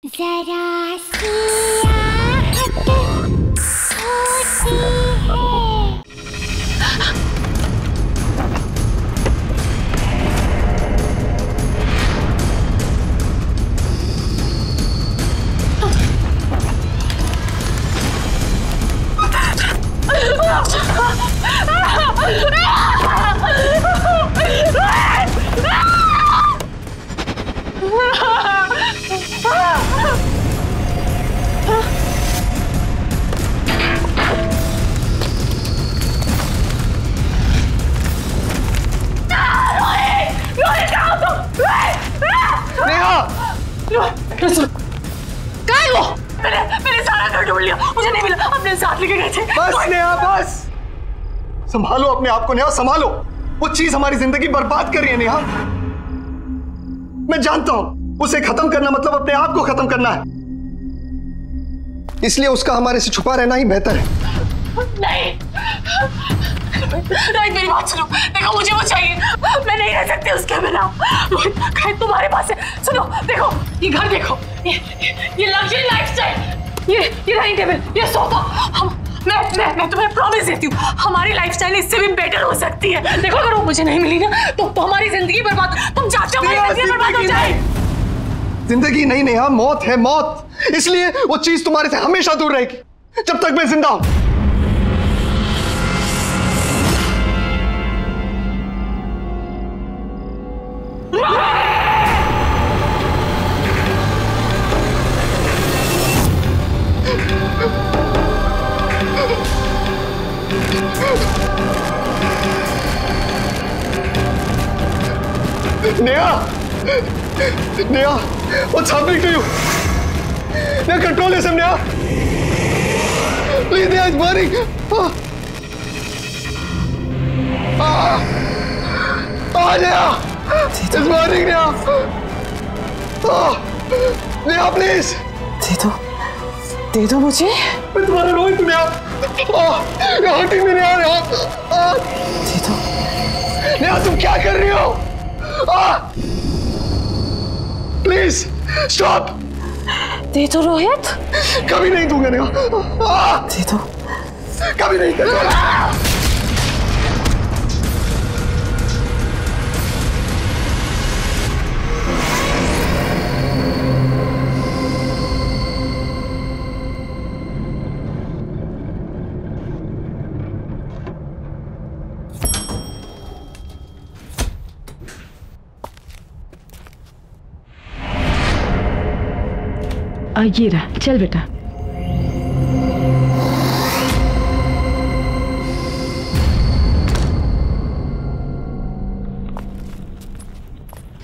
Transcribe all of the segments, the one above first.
जरा सी आहट होती है। मैंने सारा घर ढूंढ लिया, मुझे नहीं मिला। अपने साथ लेके गए थे। बस नेहा बस, संभालो अपने आप को नेहा, संभालो। वो चीज हमारी जिंदगी बर्बाद कर रही है नेहा। मैं जानता हूं उसे खत्म करना मतलब अपने आप को खत्म करना है, इसलिए उसका हमारे से छुपा रहना ही बेहतर है। नहीं रोहित, मेरी बात सुनो। देखो मुझे वो चाहिए, मैं नहीं रह सकती उसके बिना। रोहित, घर तुम्हारे पास है। सुनो, देखो ये घर देखो, ये लग्जरी लाइफस्टाइल, ये डाइनिंग टेबल, ये सोफा। मैं तुम्हें प्रॉमिस देती हूँ, हमारी लाइफस्टाइल इससे भी बेटर हो सकती है। देखो अगर वो मुझे नहीं मिली ना तो हमारी जिंदगी बर्बाद, तुम चाहते हो हमारी जिंदगी बर्बाद हो जाए। जिंदगी नहीं नेहा, मौत है मौत। इसलिए वो चीज तुम्हारे से हमेशा दूर रहेगी जब तक मैं जिंदा हूं। Neha, Neha, what's happening to you? Neha, control yourself, Neha. Please, Neha, it's burning. Neha, it's burning, Neha. Neha, please. दे दो मुझे। मैं तुम्हारा रोहित हूँ नेहा। हटी में नेहा। दे दो। नेहा तुम क्या कर रही हो? Please stop. दे दो रोहित। कभी नहीं दूंगा नेहा। दे दो। कभी नहीं दूंगा। ये रहा, चल बेटा।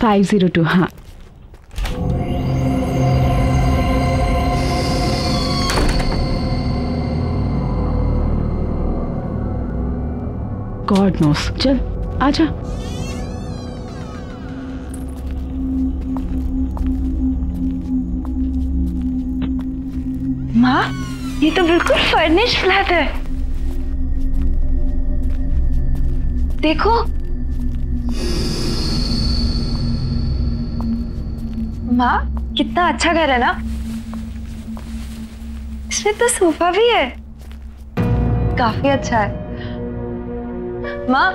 $502, हाँ। गॉड नोस, चल आजा। माँ, ये तो बिल्कुल फर्निश्ड फ्लैट है। देखो, माँ कितना अच्छा घर है ना। इसमें तो सोफा भी है, काफी अच्छा है। माँ,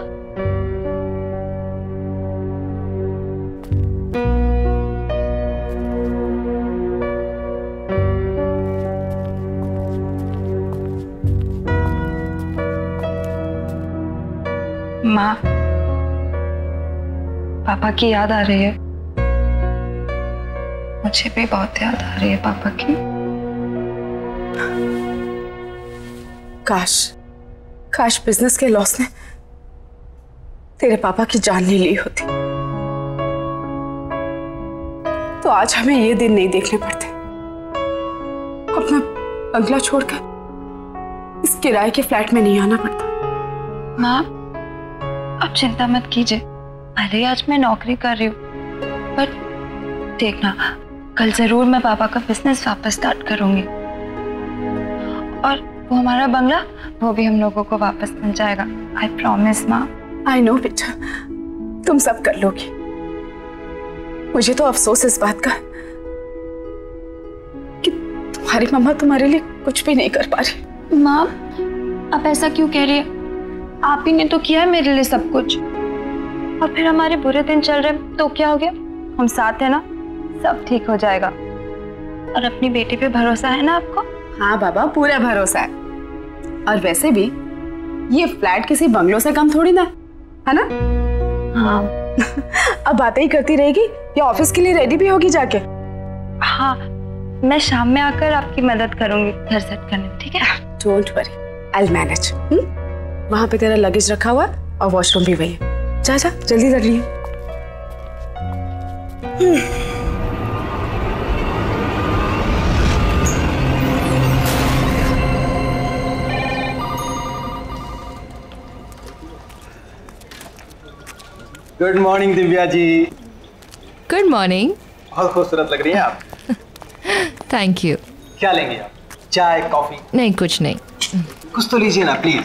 माँ, पापा की याद आ रही है। मुझे भी बहुत याद आ रही है पापा की। काश बिजनेस के लॉस ने तेरे पापा की जान नहीं ली होती, तो आज हमें ये दिन नहीं देखने पड़ते। अपना बंगला छोड़कर इस किराए के फ्लैट में नहीं आना पड़ता। माँ, आप चिंता मत कीजिए। भले आज मैं नौकरी कर रही हूँ, पर देखना कल जरूर मैं पापा का बिजनेस वापस स्टार्ट करूंगी, और वो हमारा बंगला वो भी हम लोगों को वापस मिल जाएगा। आई प्रॉमिस माँ। आई नो बेटा, तुम सब कर लोगी। मुझे तो अफसोस इस बात का तुम्हारी मम्मा तुम्हारे लिए कुछ भी नहीं कर पा रही। माँ, आप ऐसा क्यों कह रही है? आप ही ने तो किया है मेरे लिए सब कुछ। और फिर हमारे बुरे दिन चल रहे तो क्या हो गया? हम साथ है ना, सब ठीक हो जाएगा। और अपनी बेटी पे भरोसा है ना आपको? हाँ बाबा, पूरा भरोसा है। और वैसे भी ये फ्लैट किसी बंगलों से कम थोड़ी ना है ना? हाँ। अब बातें ही करती रहेगी या ऑफिस के लिए रेडी भी होगी जाके? हाँ, मैं शाम में आकर आपकी मदद करूंगी घर सेट करने में, ठीक है? Don't worry, I will manage. वहां पे तेरा लगेज रखा हुआ है और वॉशरूम भी वही है। जा जा, जल्दी कर रही है। Good morning Divya ji. Good morning. बहुत खूबसूरत लग रही हैं आप। Thank you. क्या लेंगे आप? चाय, कॉफी? नहीं, कुछ नहीं। कुछ तो लीजिए ना प्लीज।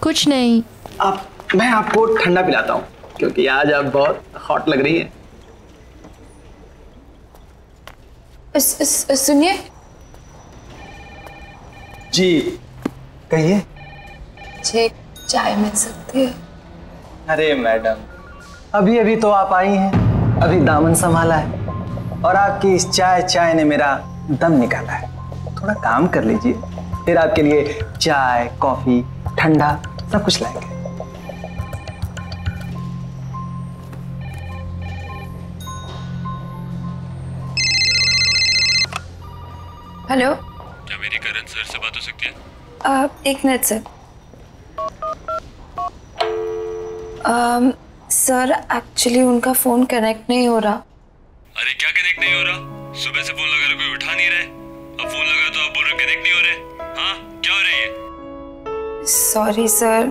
कुछ नहीं। मैं आपको ठंडा पिलाता हूँ क्योंकि आज आप बहुत हॉट लग रही हैं। सुनिए जी, कहिए। मुझे चाय मिल सकती है? अरे मैडम, अभी अभी तो आप आई हैं, अभी दामन संभाला है और आपकी इस चाय ने मेरा दम निकाला है। थोड़ा काम कर लीजिए, फिर आपके लिए चाय, कॉफी, ठंडा सब कुछ लाएंगे। हेलो, क्या मेरी करण सर से बात हो सकती है? एक मिनट सर। सर, एक्चुअली उनका फोन कनेक्ट नहीं हो रहा। अरे क्या कनेक्ट नहीं हो रहा? सुबह से फोन लगा रहे, कोई उठा नहीं रहे। अब फोन लगा तो आप बोल रहे कनेक्ट नहीं हो रहे। हाँ, क्या हो रही है? Sorry sir.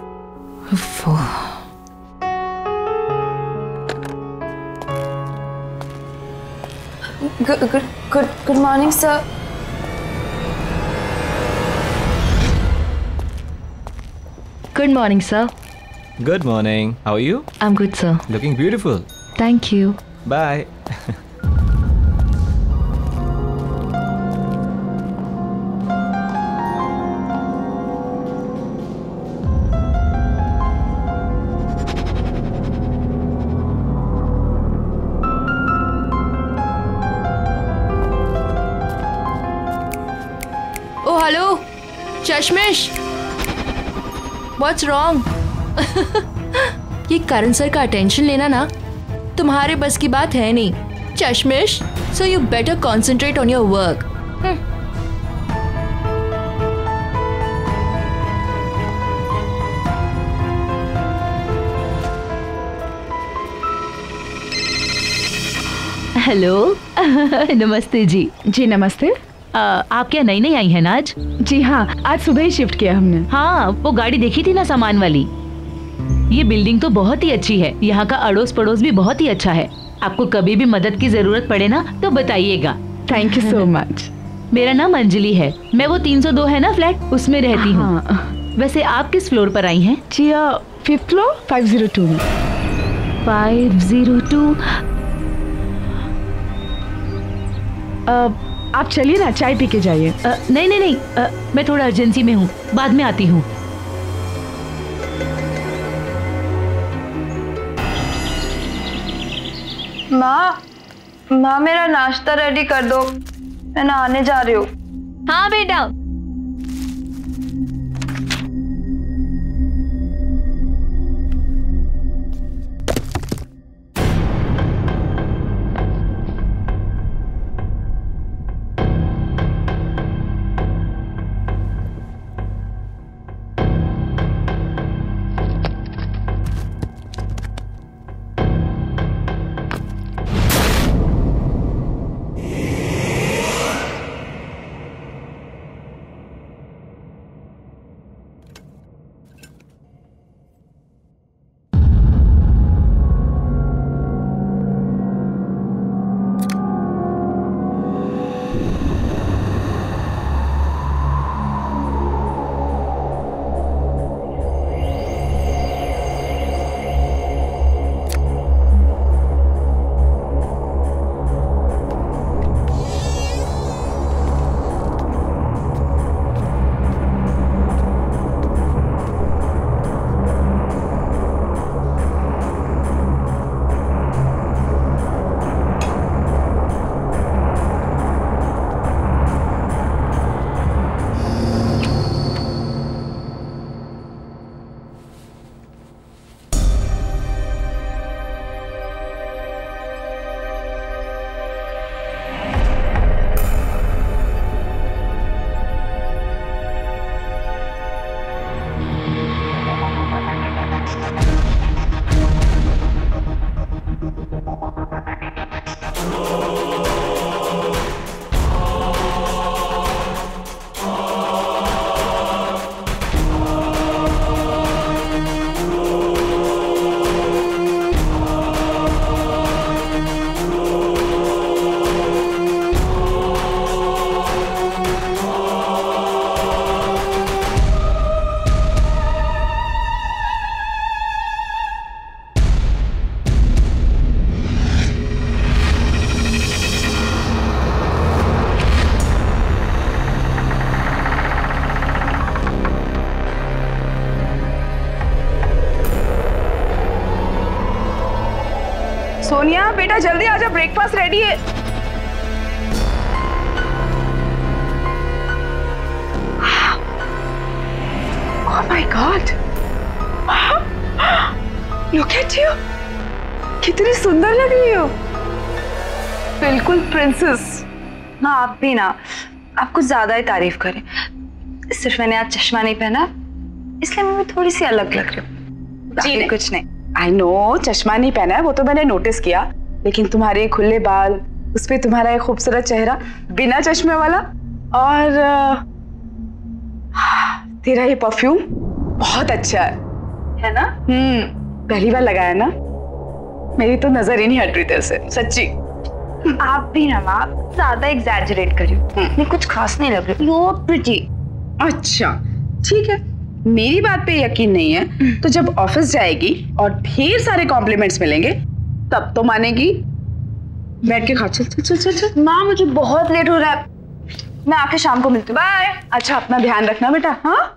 Good morning sir. Good morning, sir. Good morning. How are you? I'm good, sir. Looking beautiful. Thank you. Bye. Oh, hello, चश्मिश। What's wrong? ये करण सर का अटेंशन लेना ना तुम्हारे बस की बात है नहीं, चश्मिश। So you better concentrate on your work. Hello. नमस्ते जी। जी नमस्ते। आप क्या नई नई आई हैं ना आज? जी हाँ, आज सुबह ही शिफ्ट किया हमने। हाँ, वो गाड़ी देखी थी ना सामान वाली। ये बिल्डिंग तो बहुत ही अच्छी है, यहाँ का अड़ोस पड़ोस भी बहुत ही अच्छा है। आपको कभी भी मदद की जरूरत पड़े ना तो बताइएगा। Thank you so much. मेरा नाम अंजलि है, मैं वो 302 है ना फ्लैट, उसमें रहती हूँ। वैसे आप किस फ्लोर पर आई हैं? जी 5th फ्लोर 502 में। 502। आप चलिए ना, चाय पी के जाइए। नहीं, मैं थोड़ा अर्जेंसी में हूँ, बाद में आती हूँ। माँ, मेरा नाश्ता रेडी कर दो, मैं नहाने जा रही हूँ। हाँ बेटा। सोनिया बेटा जल्दी आ जा, ब्रेकफास्ट रेडी है। Oh my God! Look at you! कितनी सुंदर लग रही हो, बिल्कुल प्रिंसेस। ना आप भी ना, आप कुछ ज्यादा ही तारीफ करें। सिर्फ मैंने आज चश्मा नहीं पहना इसलिए मैं थोड़ी सी अलग लग रही हूँ। जी नहीं। कुछ नहीं। आई नो चश्मा नहीं पहना है वो तो मैंने नोटिस किया, लेकिन तुम्हारे खुले बाल, उस पे तुम्हारा एक खूबसूरत चेहरा बिना चश्मे वाला, और तेरा ये परफ्यूम बहुत अच्छा है ना? पहली बार लगाया ना, मेरी तो नजर ही नहीं हट रही तेरे से, सच्ची। आप भी ना माँ ज्यादा एग्जैजरेट कर रही हो, नहीं कुछ खास नहीं लग रही। You pretty. अच्छा ठीक है, मेरी बात पे यकीन नहीं है तो जब ऑफिस जाएगी और ढेर सारे कॉम्प्लीमेंट्स मिलेंगे तब तो मानेगी। बैठ के खा, चल चल चल चल चल। माँ मुझे बहुत लेट हो रहा है, मैं आके शाम को मिलती हूँ। बाय। अच्छा अपना ध्यान रखना बेटा। हाँ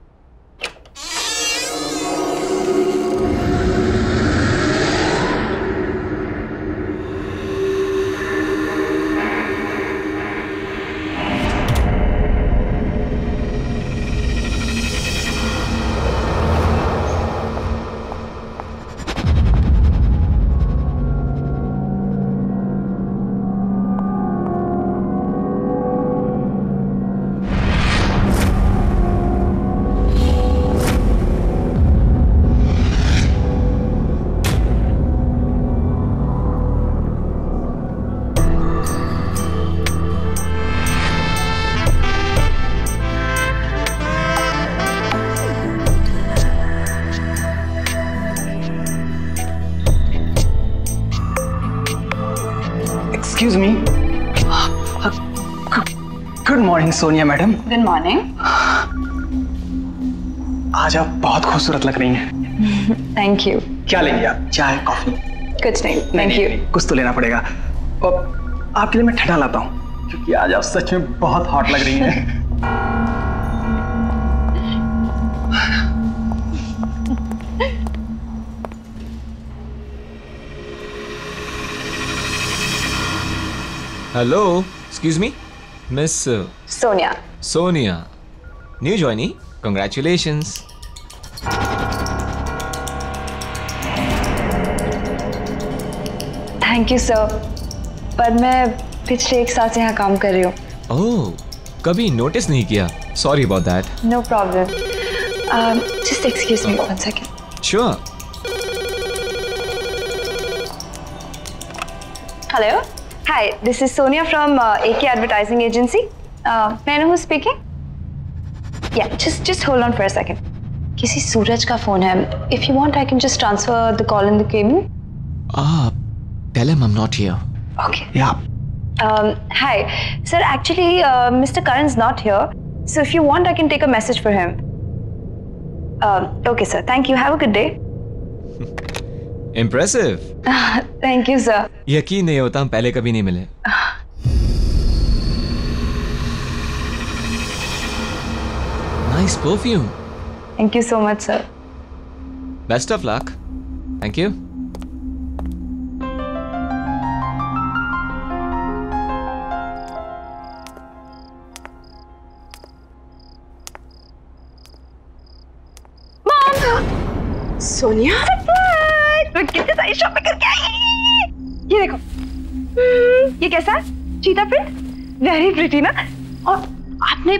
excuse me. Good morning Sonia madam. Good morning. आज आप बहुत खूबसूरत लग रही हैं। Thank you. क्या लेंगे आप, चाय कॉफी? कुछ नहीं, थैंक यू। कुछ तो लेना पड़ेगा, और आपके लिए मैं ठंडा लाता हूँ क्योंकि आज आप सच में बहुत हॉट लग रही हैं। Hello, excuse me, Miss Sonia. Sonia. New joinee, congratulations. Thank you sir, पर मैं पिछले 1 साल से यहाँ काम कर रही हूँ। Oh, कभी नोटिस नहीं किया. Sorry about that. No problem. Just excuse me 1 second. Sure. Hello. Hi, this is Sonia from AK Advertising Agency. May I know who's speaking? Yeah, just hold on for a second. किसी सूरज का phone है. If you want, I can just transfer the call in the cabin. Tell him I'm not here. Okay. Yeah. Hi, sir. Actually, Mr. Karan's not here. So if you want, I can take a message for him. Okay, sir. Thank you. Have a good day. Impressive. Thank you, sir. यकीन नहीं होता हम पहले कभी नहीं मिले. Nice perfume. Thank you so much, sir. Best of luck. Thank you. Sonia मैं कितनी सारी शॉपिंग करके आई। ये देखो, ये कैसा है? चीता प्रिंट, वेरी प्रिटी ना। और आपने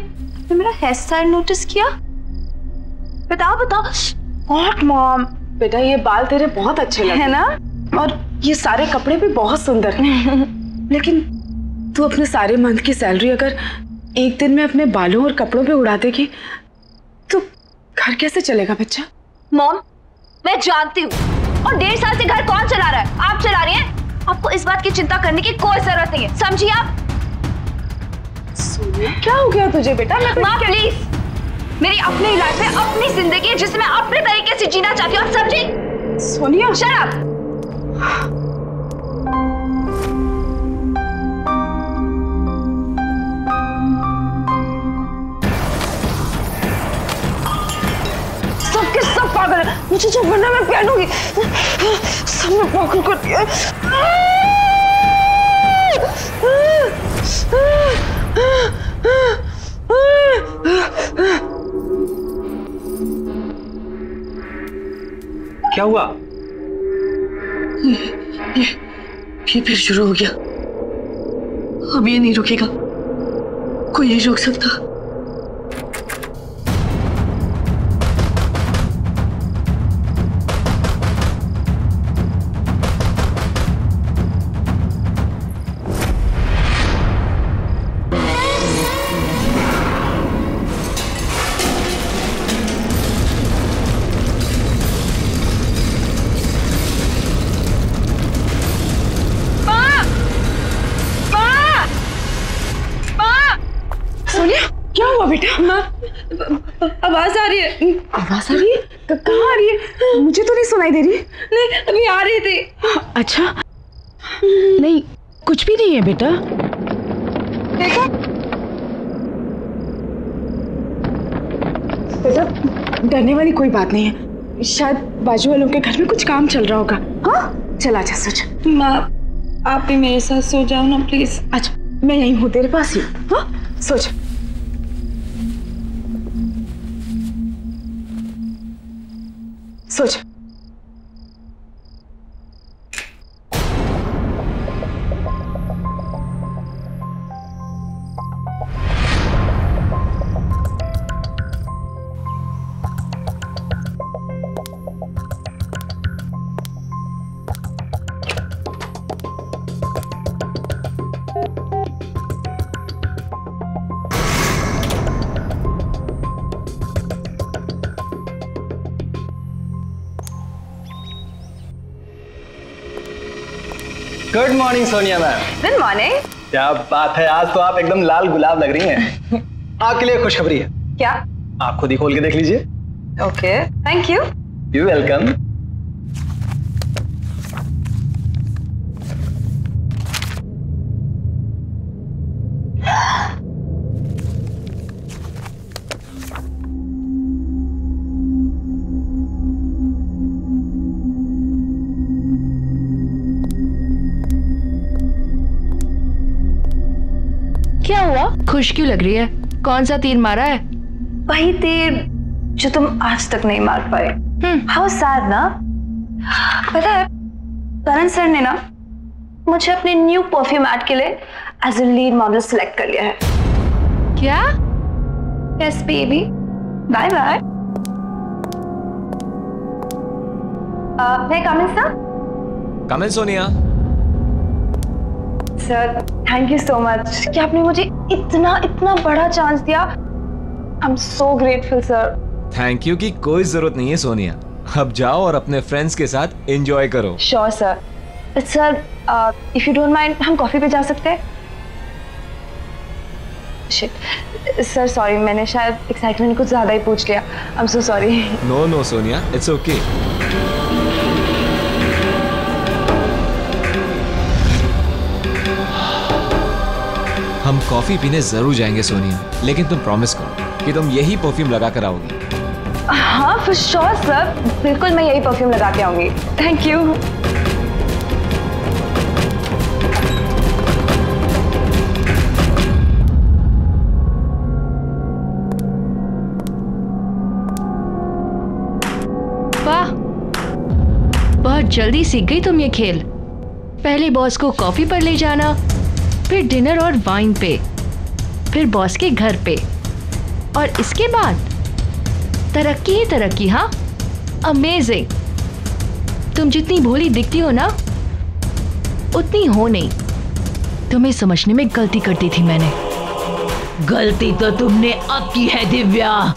मेरा हेयर स्टाइल नोटिस किया? बताओ बताओ। व्हाट मॉम, बेटा ये बाल तेरे बहुत अच्छे लगे है ना, और ये सारे कपड़े भी बहुत सुंदर हैं। लेकिन तू अपने सारे मंथ की सैलरी अगर एक दिन में अपने बालों और कपड़ों पे उड़ा देगी तो घर कैसे चलेगा बच्चा? मॉम मैं जानती हूँ, और 1.5 साल से घर कौन चला रहा है? आप चला रही हैं। आपको इस बात की चिंता करने की कोई जरूरत नहीं है, समझिए आप? सोनिया क्या हो गया तुझे बेटा? माँ प्लीज, मेरी अपनी लाइफ है, अपनी जिंदगी है जिसमें मैं अपने तरीके से जीना चाहती हूँ, समझी? Sonia shut up. सब के सब पागल है। मुझे जो बनना मैं पहनूंगी। सब में पागल कर दिया। क्या हुआ? ये फिर शुरू हो गया। अब ये नहीं रुकेगा, कोई नहीं रोक सकता। आवाज आ रही है। आवाज आ रही है? कहाँ आ रही है? मुझे तो नहीं सुनाई दे रही। नहीं, अभी आ रही थी। अच्छा, नहीं कुछ भी नहीं है बेटा। देखो बेटा, डरने वाली कोई बात नहीं है। शायद बाजू वालों के घर में कुछ काम चल रहा होगा। हाँ, चल आजा सोच। माँ, आप भी मेरे साथ सो जाओ ना प्लीज। अच्छा, मैं यहीं हूँ तेरे पास ही। हाँ, सोच। सोच। Good morning Sonia ma'am. Good morning. क्या बात है, आज तो आप एकदम लाल गुलाब लग रही हैं। आपके लिए खुशखबरी है। क्या? आप खुद ही खोल के देख लीजिए। Okay, thank you. You welcome. क्या हुआ? खुश क्यों लग रही है? कौन सा तीर मारा है? वही तीर जो तुम आज तक नहीं मार पाए। हाउ सैड ना। पता है, करण सर ने ना मुझे अपने न्यू परफ्यूम ऐड के लिए as a lead model select कर लिया है। क्या? Yes baby, bye bye. मैं come in sir? Come in Sonia. Sir thank you so much कि आपने मुझे इतना बड़ा चांस दिया। I am so grateful sir. Thank you की कोई जरूरत नहीं है सोनिया। अब जाओ और अपने फ्रेंड्स के साथ एंजॉय करो। Sure sir. Sir if you don't mind, हम कॉफी पे जा सकते हैं? शिट सर, सॉरी, मैंने शायद एक्साइटमेंट कुछ ज्यादा ही पूछ लिया। I am so sorry. No no Sonia, it's okay. हम कॉफी पीने जरूर जाएंगे सोनिया, लेकिन तुम प्रॉमिस करो कि तुम यही परफ्यूम लगा कर आओगी। हाँ फॉर श्योर सर, बिल्कुल मैं यही परफ्यूम लगा के आऊंगी। Thank you. वाह, बहुत जल्दी सीख गई तुम ये खेल। पहले बॉस को कॉफी पर ले जाना, फिर डिनर और वाइन पे, फिर बॉस के घर पे, और इसके बाद तरक्की ही तरक्की। हाँ, अमेजिंग। तुम जितनी भोली दिखती हो ना, उतनी हो नहीं। तुम्हें समझने में गलती कर दी थी मैंने। गलती तो तुमने अब की है दिव्या।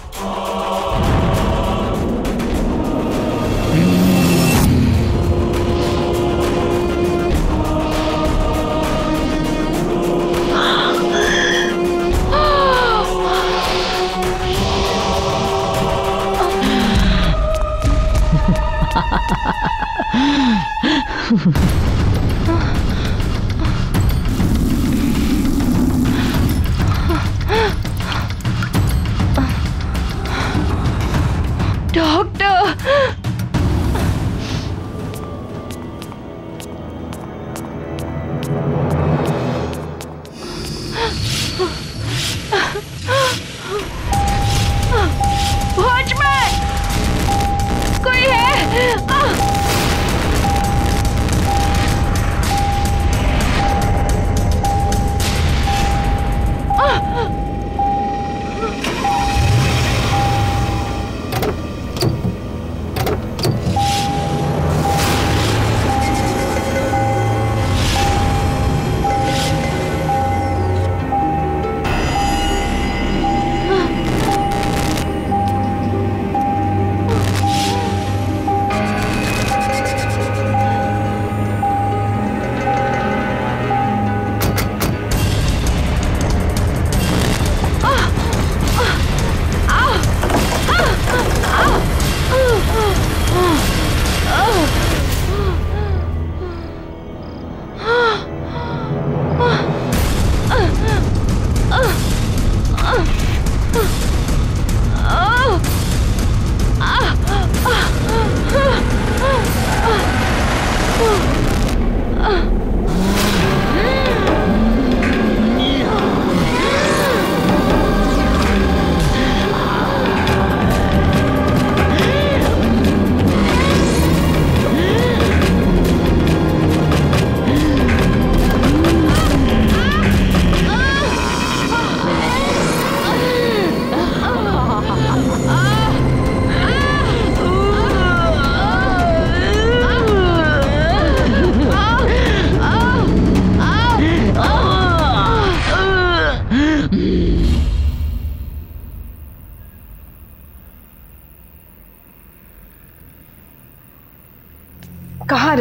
डॉक्टर,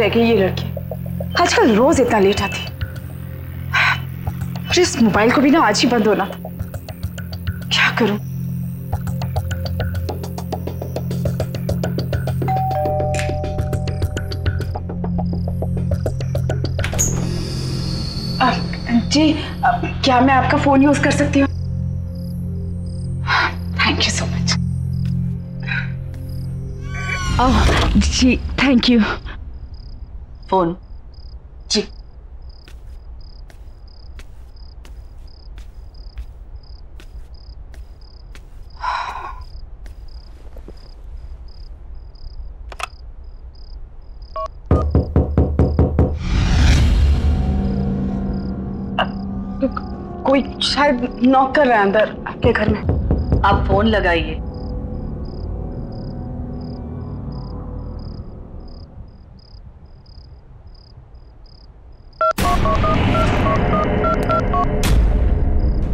रह गई ये लड़की? आजकल रोज इतना लेट आती। और इस मोबाइल को भी ना आज ही बंद होना था। क्या करूं? जी क्या मैं आपका फोन यूज कर सकती हूँ? Thank you so much. जी थैंक यू। फोन जी कोई शायद नॉक कर रहा है अंदर आपके घर में। आप फोन लगाइए।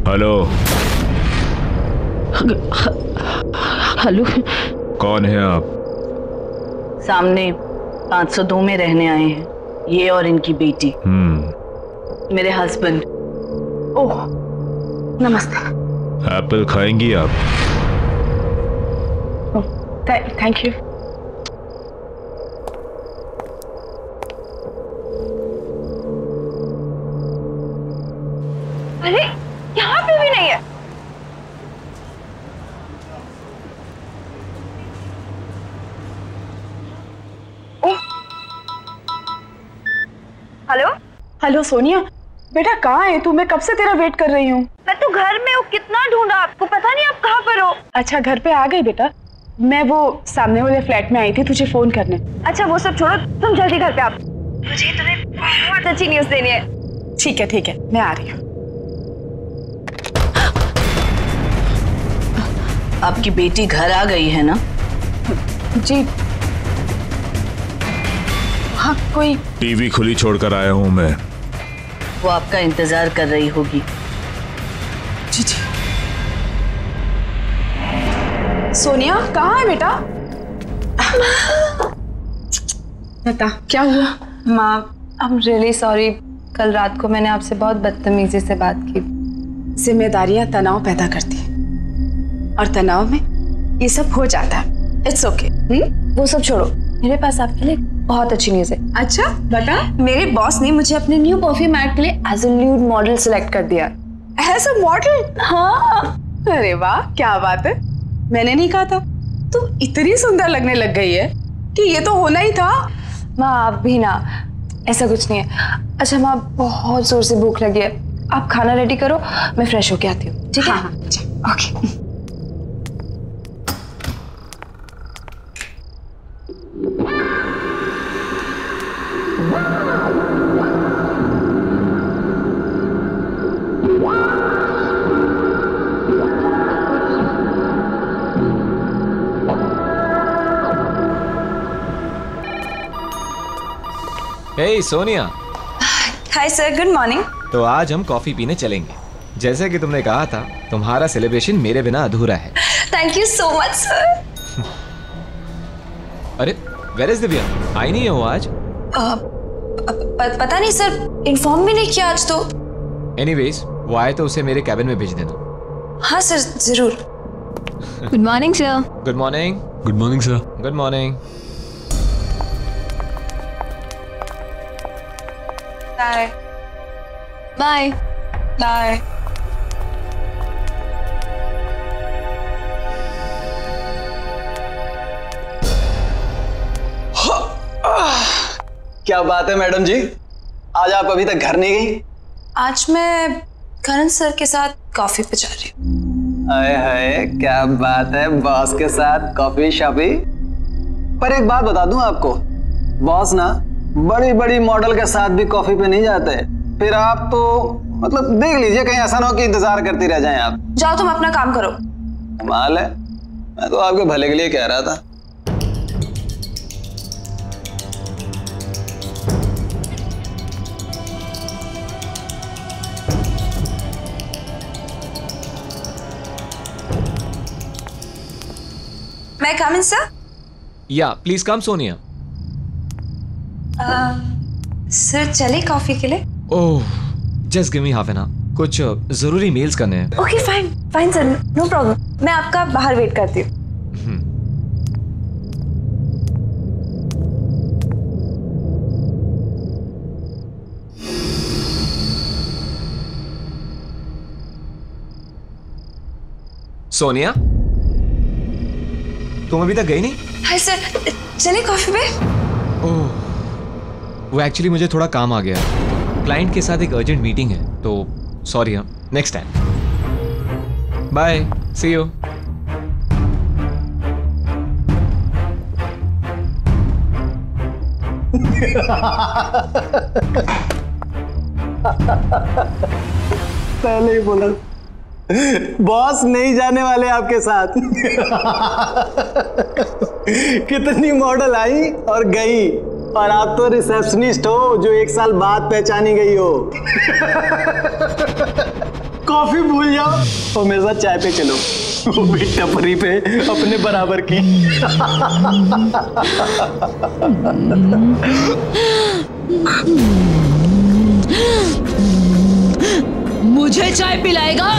हेलो। हेलो कौन है आप? सामने 502 में रहने आए हैं, ये और इनकी बेटी। मेरे हस्बैंड। ओह नमस्ते। एप्पल खाएंगी आप? Thank you. अरे यहाँ पे भी नहीं है। हेलो हेलो सोनिया, बेटा कहाँ है तू? मैं कब से तेरा वेट कर रही हूँ। मैं तो घर में हूँ, कितना ढूंढा आपको, पता नहीं आप कहाँ पर हो। अच्छा घर पे आ गई बेटा। मैं वो सामने वाले फ्लैट में आई थी तुझे फोन करने। अच्छा वो सब छोड़ो, तुम जल्दी घर पे आओ, मुझे तुम्हें बहुत अच्छी न्यूज़ देनी है। ठीक है मैं आ रही हूँ। आपकी बेटी घर आ गई है ना? जी हाँ। कोई टीवी खुली छोड़कर आया हूँ मैं। वो आपका इंतजार कर रही होगी। जी सोनिया कहाँ है बेटा? बता क्या हुआ? माँ आई एम रियली सॉरी, कल रात को मैंने आपसे बहुत बदतमीजी से बात की। जिम्मेदारियां तनाव पैदा करती हैं और तनाव में ये सब हो जाता है। It's okay. वो सब छोड़ो, मेरे पास आपके लिए बहुत अच्छी न्यूज़ है। अच्छा बता। मेरे बॉस ने मुझे अपने न्यू परफ्यूम ऐड के लिए as a new model select कर दिया। As a model? हाँ। अरे वाह क्या बात है। मैंने नहीं कहा था तू इतनी सुंदर लगने लग गई है कि ये तो होना ही था। माँ आप भी ना, ऐसा कुछ नहीं है। अच्छा माँ बहुत जोर से भूख लगी है, आप खाना रेडी करो, मैं फ्रेश होके आती हूँ। ठीक है? हाँ okay. Hey Sonia. Hi sir, good morning. तो आज हम कॉफी पीने चलेंगे। जैसे कि तुमने कहा था, तुम्हारा सेलिब्रेशन मेरे बिना अधूरा है। Thank you so much sir. अरे वेयर इज दिव्या? आई नहीं है वो आज? पता नहीं सर, इन्फॉर्म भी नहीं किया आज तो। एनीवेज वो आए तो उसे मेरे कैबिन में भेज देना। हाँ सर जरूर। Good morning sir. Good morning. Good morning sir. Good morning. Bye bye bye. क्या बात है मैडम जी, आज आप अभी तक घर नहीं गई? आज मैं करण सर के साथ कॉफी पे जा रही हूँ। हाय हाय क्या बात है, बॉस के साथ कॉफी शॉपी। पर एक बात बता दूं आपको, बॉस ना बड़ी बड़ी मॉडल के साथ भी कॉफी पे नहीं जाते। फिर आप तो मतलब देख लीजिए, कहीं ऐसा ना हो कि इंतजार करती रह जाएं आप। जाओ तुम अपना काम करो। कमाल है, मैं तो आपके भले के लिए कह रहा था। मैं कम इन सर? या प्लीज कम सोनिया। सर चले कॉफी के लिए? Oh, just give me half an hour, कुछ जरूरी मेल्स करने हैं। Okay fine fine sir, no problem, मैं आपका बाहर वेट करती हूँ। सोनिया, तुम अभी तक गई नहीं? हाय सर, चले कॉफी पे? ओह, वो एक्चुअली मुझे थोड़ा काम आ गया, क्लाइंट के साथ एक अर्जेंट मीटिंग है, तो सॉरी। हाँ, next time. Bye, see you. पहले ही बोला बॉस नहीं जाने वाले आपके साथ। कितनी मॉडल आई और गई, और आप तो रिसेप्शनिस्ट हो जो 1 साल बाद पहचानी गई हो। कॉफी भूल जाओ और मेरे साथ चाय पे चलो, वो भी टपरी पे अपने बराबर की। मुझे चाय पिलाएगा?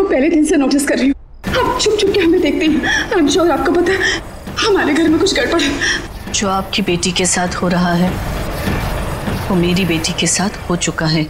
पहले दिन से नोटिस कर रही हूँ, आप छुप छुप के हमें देखते हैं। आई एम श्योर आपको पता है हमारे घर में कुछ गड़बड़ है। जो आपकी बेटी के साथ हो रहा है वो मेरी बेटी के साथ हो चुका है।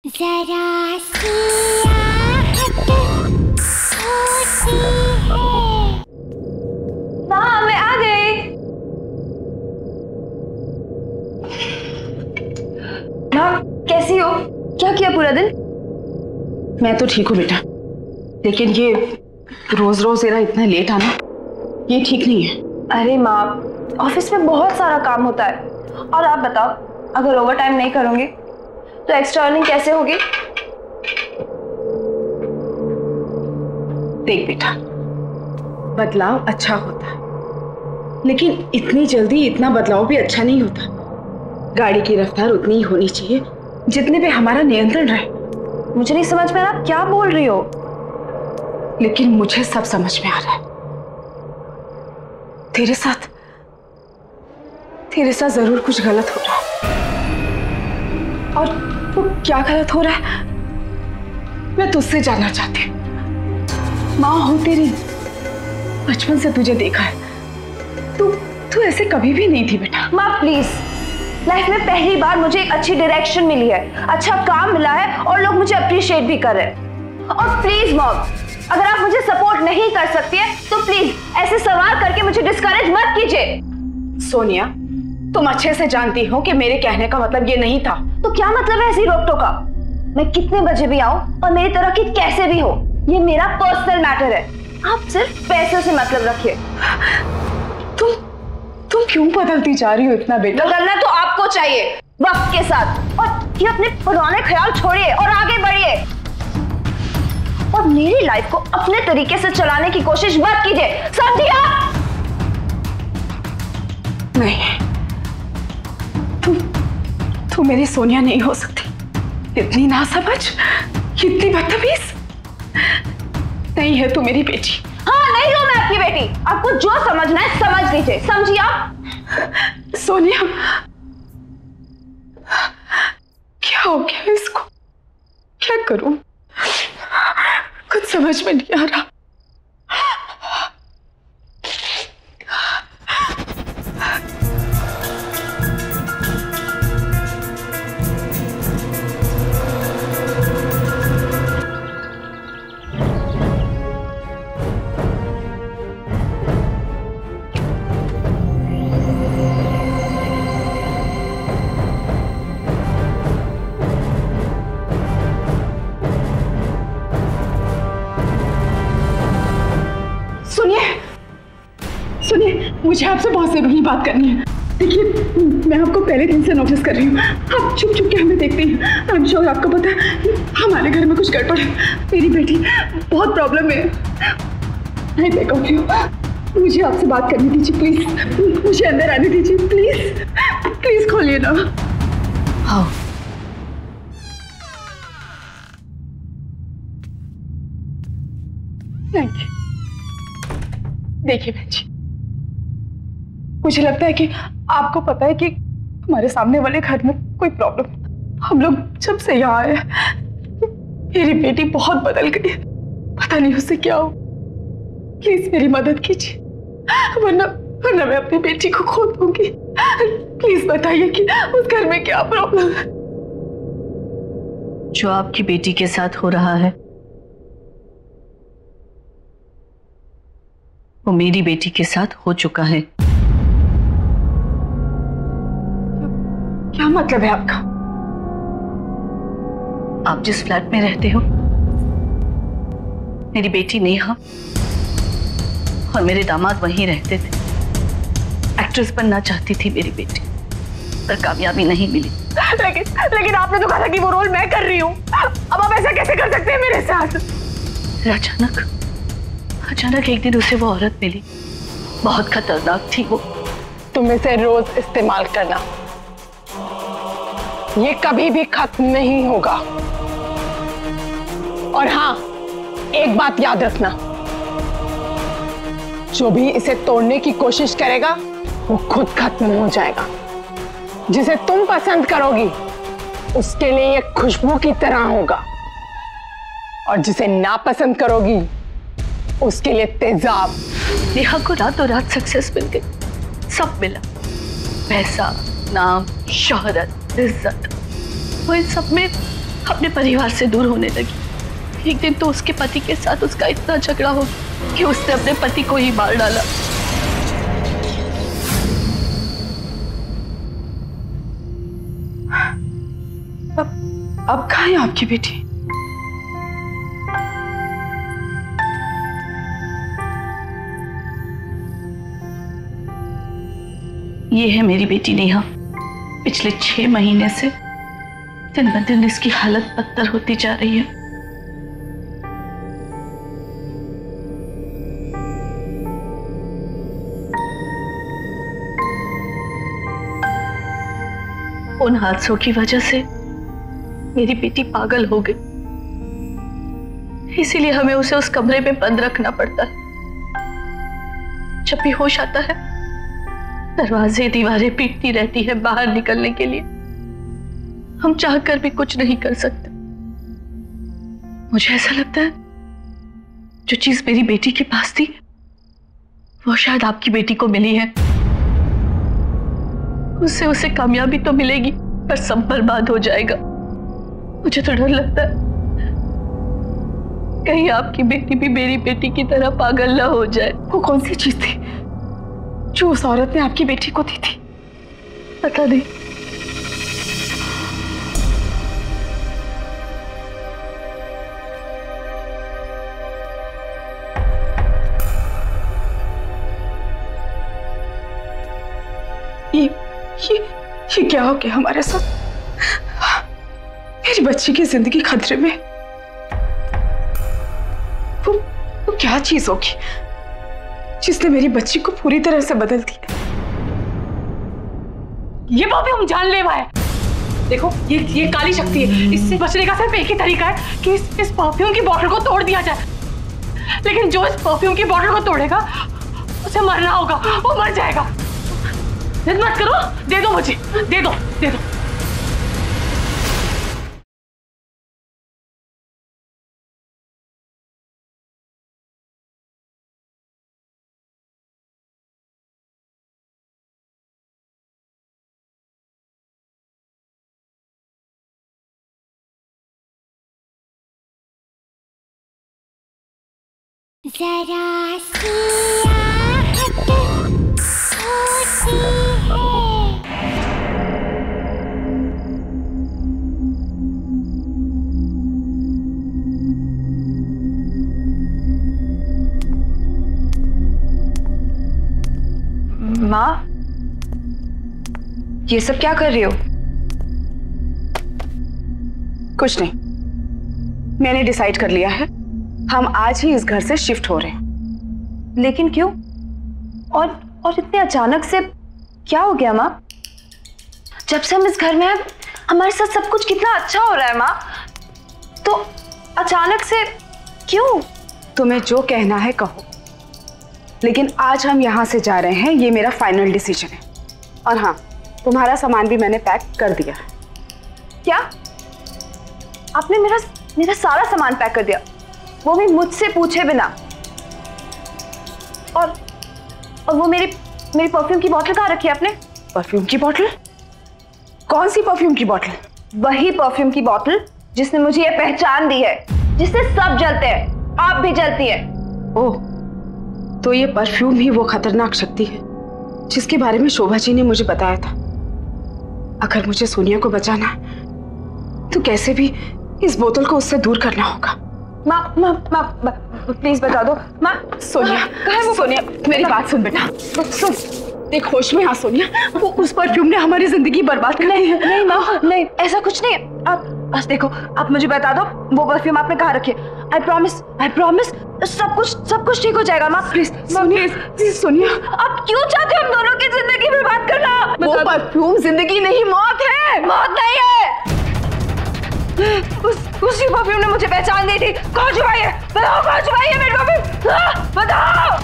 जरा सी आहट होती है। हाँ, मैं आ गई। माँ कैसी हो? क्या किया पूरा दिन? मैं तो ठीक हूँ बेटा, लेकिन ये रोज रोज तेरा इतना लेट आना ये ठीक नहीं है। अरे माँ, ऑफिस में बहुत सारा काम होता है, और आप बताओ अगर ओवर टाइम नहीं करूंगी तो एक्स्ट्रा अर्निंग कैसे होगी? देख बेटा, बदलाव अच्छा होता है, लेकिन इतनी जल्दी इतना बदलाव भी अच्छा नहीं होता। गाड़ी की रफ्तार उतनी ही होनी चाहिए जितने पे हमारा नियंत्रण रहे। मुझे नहीं समझ में आ रहा, आप क्या बोल रही हो? लेकिन मुझे सब समझ में आ रहा है। तेरे साथ जरूर कुछ गलत हो रहा है, और वो क्या गलत हो रहा है मैं तुझसे जानना चाहती हूँ। माँ हो तेरी, बचपन से तुझे देखा है, तू ऐसे कभी भी नहीं थी बेटा। माँ प्लीज, लाइफ में पहली बार मुझे एक अच्छी डायरेक्शन मिली है, अच्छा काम मिला है, और लोग मुझे अप्रिशिएट भी कर रहे हैं। और प्लीज मॉम, अगर आप मुझे सपोर्ट नहीं कर सकती है तो प्लीज ऐसे सवाल करके मुझे डिस्करेज मत कीजिए। सोनिया, तुम अच्छे से जानती हो कि मेरे कहने का मतलब ये नहीं था। तो क्या मतलब है ऐसी रोक टोका? मैं कितने बजे भी आऊं और मेरी तरह की कैसे भी हो, ये मेरा पर्सनल मैटर है। आप सिर्फ पैसे से मतलब रखिए। तुम क्यों बदलती जा रही हो इतना बेटा? बदलना तो आपको चाहिए वक्त के साथ, और ये अपने पुराने ख्याल छोड़िए और आगे बढ़िए, और मेरी लाइफ को अपने तरीके से चलाने की कोशिश मत कीजिए, समझिए आप? नहीं, तू मेरी सोनिया नहीं हो सकती। इतनी नासमझ, इतनी बदतमीज नहीं है तू मेरी बेटी। हाँ, नहीं हूं मैं आपकी बेटी। आपको जो समझना है समझ लीजिए, समझिए आप? सोनिया, क्या हो गया इसको? क्या करूं? कुछ समझ में नहीं आ रहा। सुनिए सुनिए, मुझे आपसे बहुत जरूरी बात करनी है। देखिए, मैं आपको पहले दिन से नोटिस कर रही हूँ, आप छुप छुप के हमें देखती हैं। आई एम श्योर आपको पता है हमारे घर में कुछ गड़बड़ है। मेरी बेटी बहुत प्रॉब्लम में है। आई बेग ऑफ यू, मुझे आपसे बात करनी दीजिए प्लीज। मुझे अंदर आने दीजिए प्लीज। प्लीज खोलिए ना। आओ। देखिए बहन जी, मुझे लगता है कि आपको पता है कि हमारे सामने वाले घर में कोई प्रॉब्लम। हम लोग जब से यहाँ आए, मेरी बेटी बहुत बदल गई। पता नहीं उससे क्या हो। प्लीज मेरी मदद कीजिए, वरना मैं अपनी बेटी को खो दूंगी। प्लीज बताइए कि उस घर में क्या प्रॉब्लम है। जो आपकी बेटी के साथ हो रहा है वो मेरी बेटी के साथ हो चुका है। क्या मतलब है आपका? आप जिस फ्लैट में रहते हो, मेरी बेटी नेहा और मेरे दामाद वहीं रहते थे। एक्ट्रेस बनना चाहती थी मेरी बेटी, पर कामयाबी नहीं मिली। लेकिन आपने तो कहा था कि वो रोल मैं कर रही हूँ। अब आप ऐसा कैसे कर सकते हैं मेरे साथ? अचानक एक दिन उसे वो औरत मिली, बहुत खतरनाक थी वो। तुम इसे रोज इस्तेमाल करना, ये कभी भी खत्म नहीं होगा। और हाँ, एक बात याद रखना, जो भी इसे तोड़ने की कोशिश करेगा वो खुद खत्म हो जाएगा। जिसे तुम पसंद करोगी उसके लिए ये खुशबू की तरह होगा, और जिसे नापसंद करोगी उसके लिए तेजाब। नेहा को रातों रात सक्सेस मिल गई, सब मिला, पैसा, नाम, शोहरत, इज्जत। वो इन सब में अपने परिवार से दूर होने लगी। एक दिन तो उसके पति के साथ उसका इतना झगड़ा हो कि उसने अपने पति को ही मार डाला। अब कहाँ है आपकी बेटी? ये है मेरी बेटी नेहा। पिछले 6 महीने से दिन ब दिन इसकी हालत बदतर होती जा रही है। उन हादसों की वजह से मेरी बेटी पागल हो गई, इसीलिए हमें उसे उस कमरे में बंद रखना पड़ता है। जब भी होश आता है दरवाजे दीवारें पीटती रहती है बाहर निकलने के लिए। हम चाहकर भी कुछ नहीं कर सकते। मुझे ऐसा लगता है जो चीज मेरी बेटी के पास थी वो शायद आपकी बेटी को मिली है। उससे उसे कामयाबी तो मिलेगी पर सब बर्बाद हो जाएगा। मुझे तो डर लगता है कहीं आपकी बेटी भी मेरी बेटी की तरह पागल ना हो जाए। वो कौन सी चीज थी जो उस औरत ने आपकी बेटी को दी थी? पता नहीं। ये क्या हो गया हमारे साथ? मेरी बच्ची की जिंदगी खतरे में। वो क्या चीज होगी जिसने मेरी बच्ची को पूरी तरह से बदल दिया? ये परफ्यूम जानलेवा है। देखो ये काली शक्ति है। इससे बचने का सिर्फ एक ही तरीका है कि इस परफ्यूम की बोतल को तोड़ दिया जाए। लेकिन जो इस परफ्यूम की बोतल को तोड़ेगा उसे मरना होगा, वो मर जाएगा। जिद मत करो, दे दो मुझे, दे दो। जरा सी आहट होती है। माँ, ये सब क्या कर रही हो? कुछ नहीं, मैंने डिसाइड कर लिया है, हम आज ही इस घर से शिफ्ट हो रहे हैं। लेकिन क्यों? और इतने अचानक से क्या हो गया माँ? जब से हम इस घर में हैं, हमारे साथ सब कुछ कितना अच्छा हो रहा है माँ, तो अचानक से क्यों? तुम्हें जो कहना है कहो, लेकिन आज हम यहाँ से जा रहे हैं, ये मेरा फाइनल डिसीजन है। और हाँ, तुम्हारा सामान भी मैंने पैक कर दिया है। क्या? आपने मेरा सारा सामान पैक कर दिया, वो भी मुझसे पूछे बिना? और वो मेरी परफ्यूम की बोतल कहाँ रखी है आपने? परफ्यूम की बोतल? कौन सी परफ्यूम की बोतल? वही परफ्यूम की बोतल जिसने मुझे ये पहचान दी है, जिससे सब जलते हैं, आप भी जलती है। ओह, तो ये परफ्यूम ही वो खतरनाक शक्ति है जिसके बारे में शोभा जी ने मुझे बताया था। अगर मुझे सोनिया को बचाना है तो कैसे भी इस बोतल को उससे दूर करना होगा। माँ प्लीज बता दो। माँ, सोनिया कहाँ है वो? सोनिया मेरी बात सुन बेटा, सुन, देख होश में आ सोनिया, वो उस परफ्यूम ने हमारी जिंदगी बर्बाद कर दी है। नहीं माँ, नहीं, ऐसा कुछ नहीं है। आप बस देखो, आप मुझे बता दो वो परफ्यूम आपने कहाँ रखी है। आई प्रॉमिस सब कुछ ठीक हो जाएगा माँ। प्लीज सोनिया, आप क्यों चाहते हो हम दोनों की जिंदगी बर्बाद करना? वो परफ्यूम जिंदगी नहीं, मौत है। मौत नहीं है, उसी परफ्यूम ने मुझे पहचान दी थी। कौन छुपाई है? बताओ कौन छुपाई है मेरी परफ्यूम? बताओ।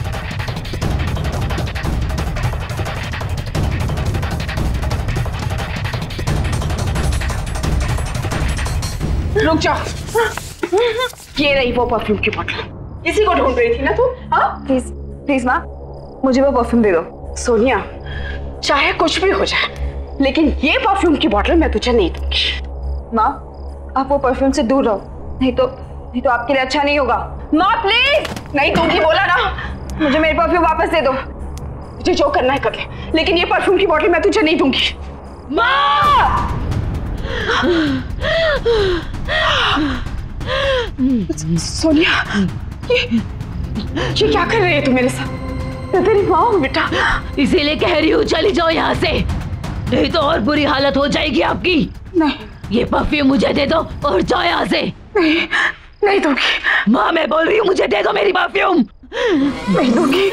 रुक जाओ, ये रही वो परफ्यूम की बोतल, इसी को ढूंढ रही थी ना तू? हाँ प्लीज माँ, मुझे वो परफ्यूम दे दो। सोनिया, चाहे कुछ भी हो जाए, लेकिन ये परफ्यूम की बोतल मैं तुझे नहीं दूंगी। माँ, आप वो परफ्यूम से दूर रहो, नहीं तो आपके लिए अच्छा नहीं होगा। माँ प्लीज। नहीं दूंगी बोला ना। मुझे मेरी परफ्यूम वापस दे दो। तुझे जो करना है कर ले, लेकिन ये परफ्यूम की बोतल मैं तुझे नहीं दूंगी। माँ! सोनिया, ये क्या कर रही है तू मेरे साथ? मैं तेरी माँ हूँ बेटा। इसीलिए कह रही हूँ चली जाओ यहाँ से, नहीं तो और बुरी हालत हो जाएगी आपकी। नहीं, ये परफ्यूम मुझे दे दो और जाओ यहाँ से। नहीं दूंगी। माँ मैं बोल रही हूँ, मुझे दे दो मेरी परफ्यूम। नहीं दूंगी।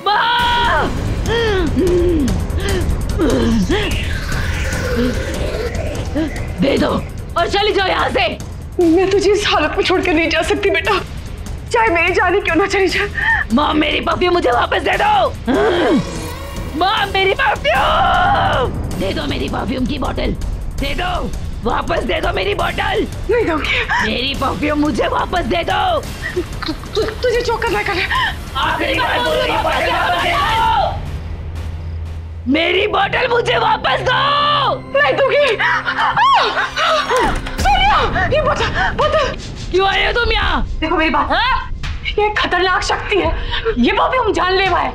माँ! दे दो और चली जाओ यहाँ से। मैं तुझे इस हालत में छोड़कर नहीं जा सकती बेटा, चाहे मेरी जाने क्यों ना चली जाए। माँ मेरी परफ्यूम मुझे वापस दे दो। माँ मेरी परफ्यूम दे दो, मेरी परफ्यूम की बोतल दे दो, वापस दे दो मेरी बोतल। नहीं दूंगी। मेरी परफ्यूम मुझे वापस दे दो। तुझे जो करना कर। आखिरी बार बोल रही हूँ, वापस दे दो। मेरी बोतल मुझे वापस दो। नहीं दूंगी। सोनिया, ये बोतल क्यों आए हो तुम यहाँ? देखो मेरी बात, ये खतरनाक शक्ति है, ये परफ्यूम जानलेवा है।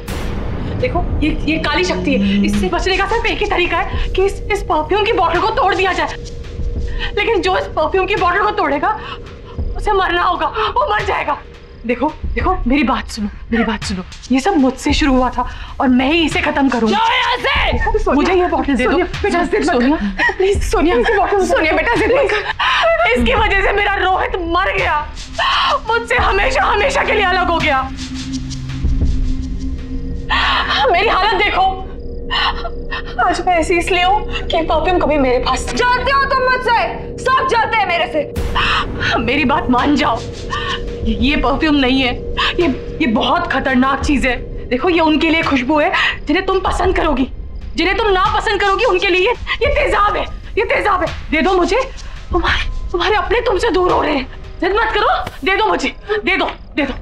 देखो ये काली शक्ति है, इससे बचने का सिर्फ एक ही तरीका है कि इस परफ्यूम की बोतल को तोड़ दिया जाए। लेकिन जो इस परफ्यूम की बोतल को तोड़ेगा उसे मरना होगा, वो मर जाएगा। देखो देखो मेरी बात सुनो, ये सब मुझसे शुरू हुआ था और मैं ही इसे खत्म करूंगी। मुझे ये बोतल दे दो बेटा, सोनिया प्लीज। सोनिया बेटा जिद मत कर, इसकी वजह से मेरा रोहित मर गया, मुझसे हमेशा हमेशा के लिए अलग हो गया। मेरी हालत देखो, आज मैं ऐसी इसलिए हूँ कि परफ्यूम कभी मेरे पास। जलते हो तुम मुझसे, सब जलते हैं मेरे से। मेरी बात मान जाओ, ये परफ्यूम नहीं है, ये बहुत खतरनाक चीज है। देखो ये उनके लिए खुशबू है जिन्हें तुम पसंद करोगी, जिन्हें तुम ना पसंद करोगी उनके लिए ये तेजाब है, ये तेजाब है। दे दो मुझे, तुम्हारे अपने तुमसे दूर हो रहे हैं, जिद मत करो, दे दो मुझे, दे दो दे दो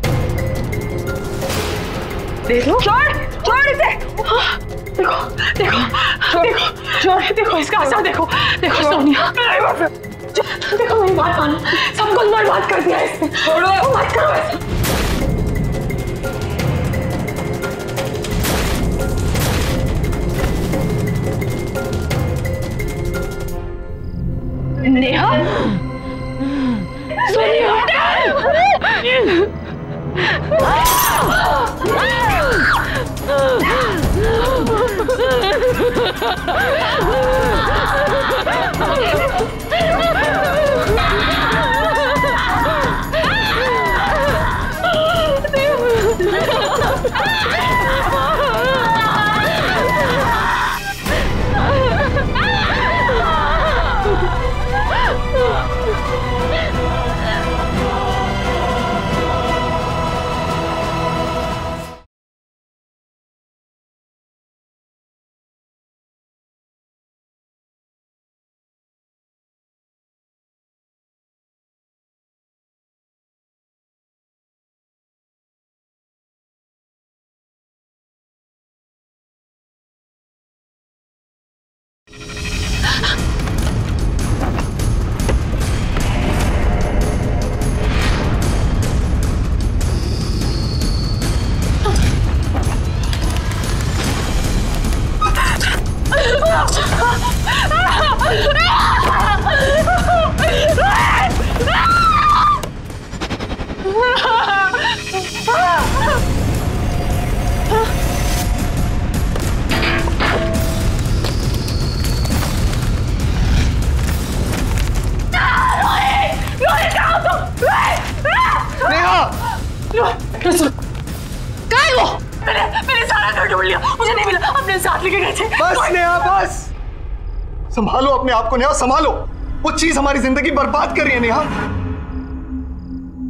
दे दो। छोड़ इसे। देखो देखो देखो देखो इसका असर देखो, देखो सोनिया देखो मेरी बात मानो, सब कुछ बर्बाद कर दिया इसने। छोड़ो, मत करो ऐसा। नेहा, सोनिया मैंने सारा घर ढूंढ लिया, मुझे नहीं मिला। अपने साथ लेके गए थे। बस नेहा बस, संभालो अपने आप को नेहा, संभालो। वो चीज हमारी जिंदगी बर्बाद कर रही है नेहा।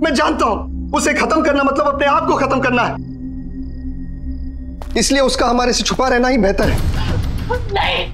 मैं जानता हूं उसे खत्म करना मतलब अपने आप को खत्म करना है, इसलिए उसका हमारे से छुपा रहना ही बेहतर है। नहीं,